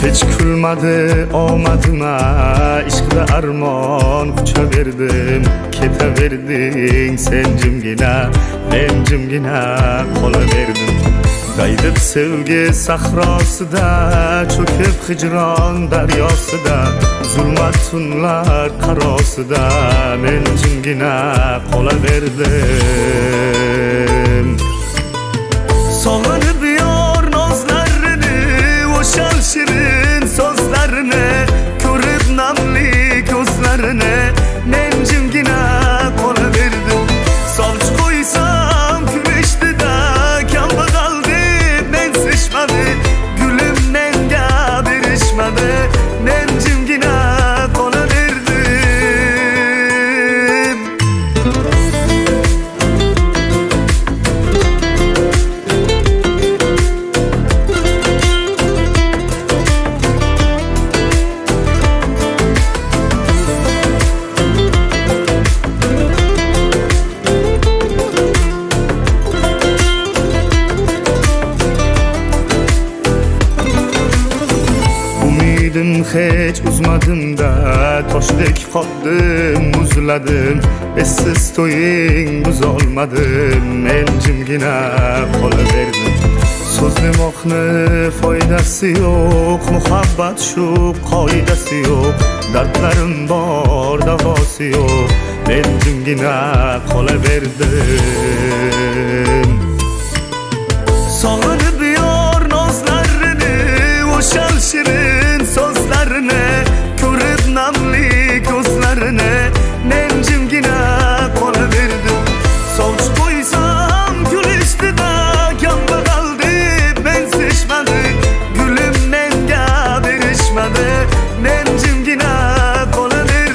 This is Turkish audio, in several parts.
Hiç kulmadı omadıma, ishqida armon quchaverdim. Ketaverding sen jimgina, men jimgina qolaverdim. Qaydib sevgi sahrosida, cho'kib hijron daryosida, zulmat tunlar qarosida, men jimgina qolaverdim. Sog'inib yor nozlarini, o'shal shirin so'zlarini, ko'rib namli ko'zlarini, men jimgina qolaverdim. Sovchi qo'ysam kulishdida, kambag'al deb mensishmadi, gulim menga berishmadi, men jimgina qolaverdim. Hech uzmadim da, toshdek qotdim, muzladim. Essiz to'ying buzolmadim, men jimgina qolaverdim. So'zlamoqni foydasi yo'q, muhabbat shu qoidasi yo'q. Dardlarim bor, davosi yo'q, men jimgina qolaverdim. Sog'inib yor nozlarini, o'shal shirin so'zlarini, ko'rib namli ko'zlarini, men jimgina qolaverdim. Sovchi qo'ysam kulishdida, kambag'al deb mensishmadi, gulim menga berishmadi, men jimgina qolaverdim.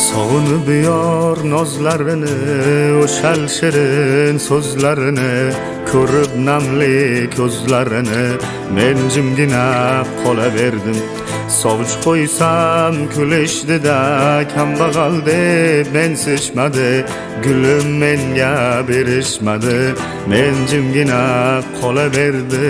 Sog'inib yor nozlarini, o'shal shirin so'zlarini, ko'rib namli ko'zlarini, men jimgina qolaverdim. Sovchi qo'ysam kulishdida, kambag'al deb mensishmadi, gulim menga berishmadi, men jimgina qolaverdim.